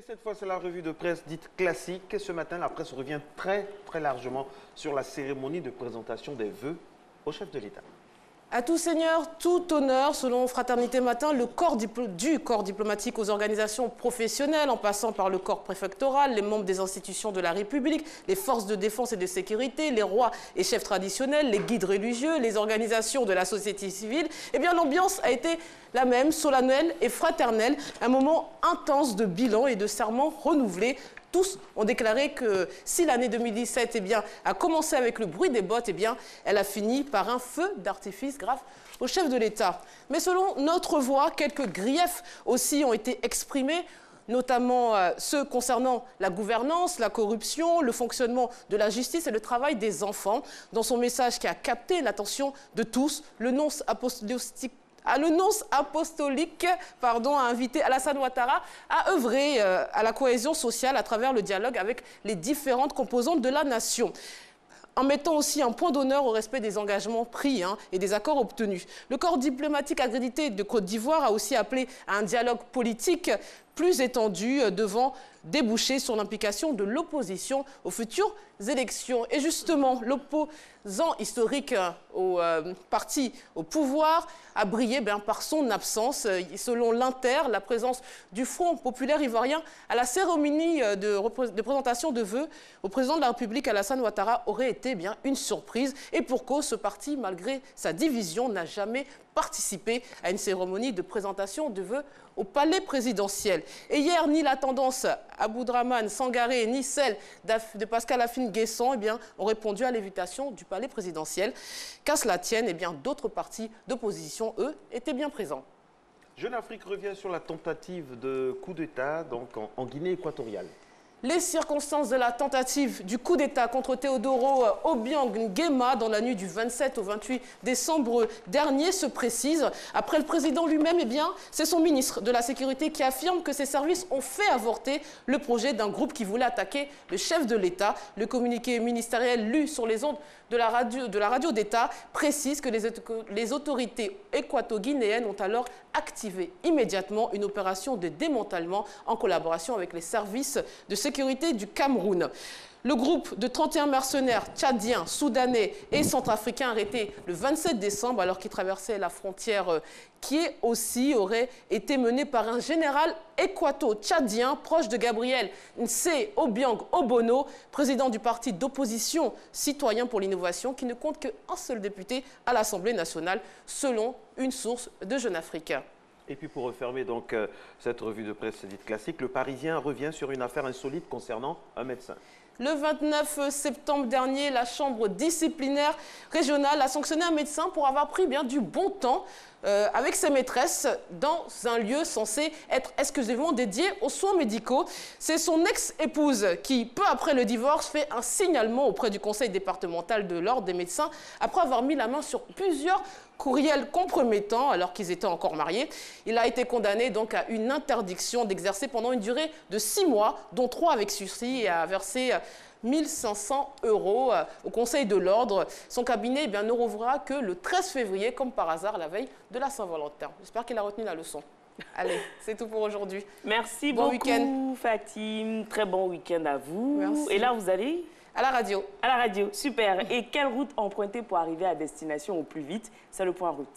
cette fois, c'est la revue de presse dite classique. Ce matin, la presse revient très largement sur la cérémonie de présentation des vœux au chef de l'État. À tout seigneur, tout honneur, selon Fraternité Matin, du corps diplomatique aux organisations professionnelles, en passant par le corps préfectoral, les membres des institutions de la République, les forces de défense et de sécurité, les rois et chefs traditionnels, les guides religieux, les organisations de la société civile, eh bien l'ambiance a été la même, solennelle et fraternelle, un moment intense de bilan et de serments renouvelés. Tous ont déclaré que si l'année 2017 a commencé avec le bruit des bottes, elle a fini par un feu d'artifice grave au chef de l'État. Mais selon notre voix, quelques griefs aussi ont été exprimés, notamment ceux concernant la gouvernance, la corruption, le fonctionnement de la justice et le travail des enfants. Dans son message qui a capté l'attention de tous, le nonce apostolique a invité Alassane Ouattara à œuvrer à la cohésion sociale à travers le dialogue avec les différentes composantes de la nation, en mettant aussi un point d'honneur au respect des engagements pris et des accords obtenus. Le corps diplomatique accrédité de Côte d'Ivoire a aussi appelé à un dialogue politique plus étendu devant déboucher sur l'implication de l'opposition aux futures élections. Et justement, l'opposant historique au parti au pouvoir a brillé par son absence. Selon l'Inter, la présence du Front populaire ivoirien à la cérémonie de présentation de vœux au président de la République, Alassane Ouattara, aurait été une surprise. Et pour cause, ce parti, malgré sa division, n'a jamais participé à une cérémonie de présentation de vœux au palais présidentiel. Et hier, ni la tendance Aboudraman Sangaré ni celle de Pascal Afine-Guesson ont répondu à l'invitation du palais présidentiel. Qu'à cela tienne, d'autres partis d'opposition, eux, étaient bien présents. Jeune Afrique revient sur la tentative de coup d'État en Guinée équatoriale. Les circonstances de la tentative du coup d'État contre Teodoro Obiang Nguema dans la nuit du 27 au 28 décembre dernier se précisent. Après le président lui-même, c'est son ministre de la Sécurité qui affirme que ses services ont fait avorter le projet d'un groupe qui voulait attaquer le chef de l'État. Le communiqué ministériel lu sur les ondes de la radio d'État précise que les autorités équato-guinéennes ont alors activé immédiatement une opération de démantèlement en collaboration avec les services de sécurité du Cameroun. Le groupe de 31 mercenaires tchadiens, soudanais et centrafricains arrêtés le 27 décembre alors qu'ils traversaient la frontière aurait été mené par un général équato-tchadien proche de Gabriel Nsé Obiang Obono, président du parti d'opposition Citoyens pour l'innovation, qui ne compte qu'un seul député à l'Assemblée nationale, selon une source de Jeune Afrique. Et puis pour refermer cette revue de presse dite classique, le Parisien revient sur une affaire insolite concernant un médecin. Le 29 septembre dernier, la chambre disciplinaire régionale a sanctionné un médecin pour avoir pris du bon temps avec ses maîtresses dans un lieu censé être exclusivement dédié aux soins médicaux. C'est son ex-épouse qui, peu après le divorce, fait un signalement auprès du conseil départemental de l'ordre des médecins après avoir mis la main sur plusieurs courriels compromettants alors qu'ils étaient encore mariés. Il a été condamné à une interdiction d'exercer pendant une durée de 6 mois, dont 3 avec sursis, et a versé 1 500 € au Conseil de l'Ordre. Son cabinet ne rouvrira que le 13 février, comme par hasard, la veille de la Saint-Valentin. J'espère qu'il a retenu la leçon. Allez, c'est tout pour aujourd'hui. Merci beaucoup, Fatim. Très bon week-end à vous. Merci. Et là, vous allez à la radio. À la radio, super. Et quelle route emprunter pour arriver à destination au plus vite? C'est le point route.